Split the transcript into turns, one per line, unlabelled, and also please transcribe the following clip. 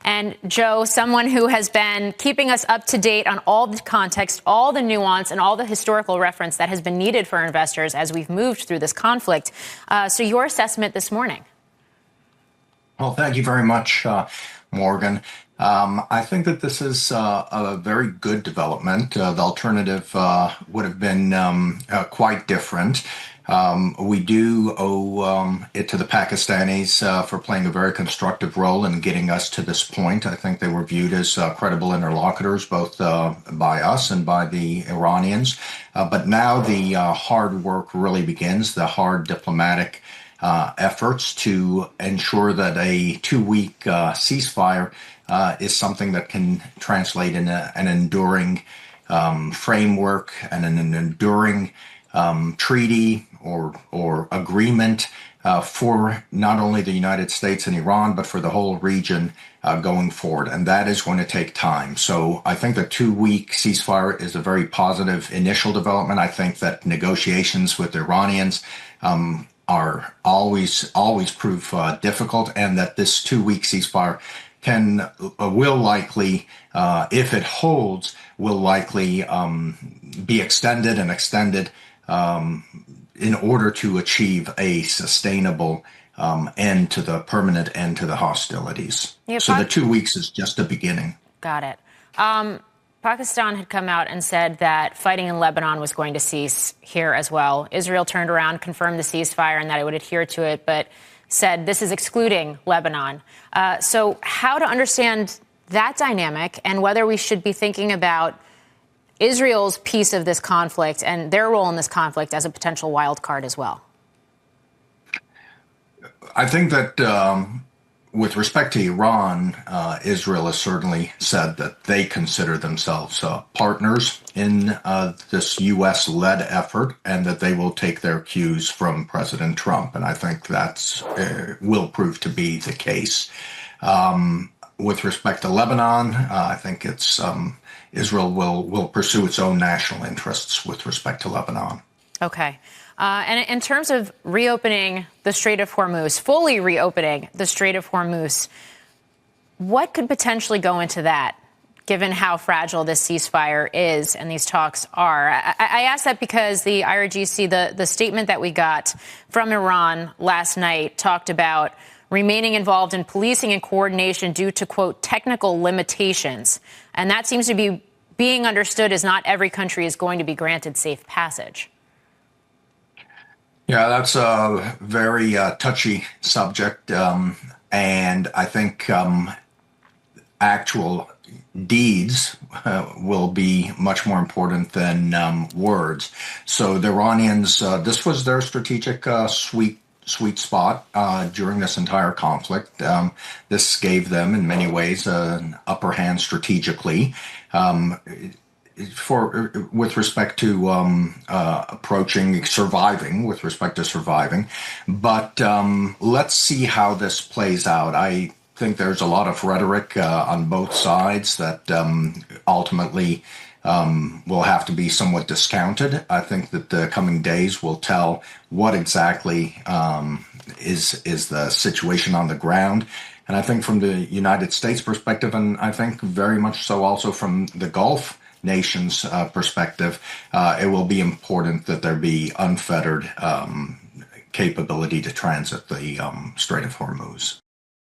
And Joe, someone who has been keeping us up to date on all the context, all the nuance, and all the historical reference that has been needed for investors as we've moved through this conflict. So your assessment this morning.
Well, thank you very much, Morgan. I think that this is a very good development. The alternative would have been quite different. We do owe it to the Pakistanis for playing a very constructive role in getting us to this point. I think they were viewed as credible interlocutors, both by us and by the Iranians. But now the hard work really begins, the hard diplomatic efforts to ensure that a 2-week ceasefire is something that can translate in an enduring framework and an enduring treaty or agreement for not only the United States and Iran, but for the whole region going forward. And that is going to take time. So I think the 2-week ceasefire is a very positive initial development. I think that negotiations with the Iranians are always prove difficult, and that this 2-week ceasefire will likely, if it holds, will likely be extended in order to achieve a sustainable permanent end to the hostilities. Yeah, so the 2 weeks is just a beginning.
Got it. Pakistan had come out and said that fighting in Lebanon was going to cease here as well. Israel turned around, confirmed the ceasefire and that it would adhere to it, but said this is excluding Lebanon. So how to understand that dynamic and whether we should be thinking about Israel's piece of this conflict and their role in this conflict as a potential wild card as well?
I think that with respect to Iran, Israel has certainly said that they consider themselves partners in this U.S.-led effort, and that they will take their cues from President Trump. And I think that will prove to be the case. With respect to Lebanon, I think it's Israel will pursue its own national interests with respect to Lebanon.
Okay. And in terms of reopening the Strait of Hormuz, fully reopening the Strait of Hormuz, what could potentially go into that, given how fragile this ceasefire is and these talks are? I ask that because the IRGC, the statement that we got from Iran last night, talked about remaining involved in policing and coordination due to, quote, technical limitations. And that seems to be being understood as not every country is going to be granted safe passage.
Yeah, that's a very touchy subject, and I think actual deeds will be much more important than words. So the Iranians, this was their strategic sweet spot during this entire conflict. This gave them, in many ways, an upper hand strategically. With respect to surviving. But let's see how this plays out. I think there's a lot of rhetoric on both sides that ultimately will have to be somewhat discounted. I think that the coming days will tell what exactly is the situation on the ground. And I think from the United States perspective, and I think very much so also from the Gulf nation's perspective, it will be important that there be unfettered capability to transit the Strait of Hormuz.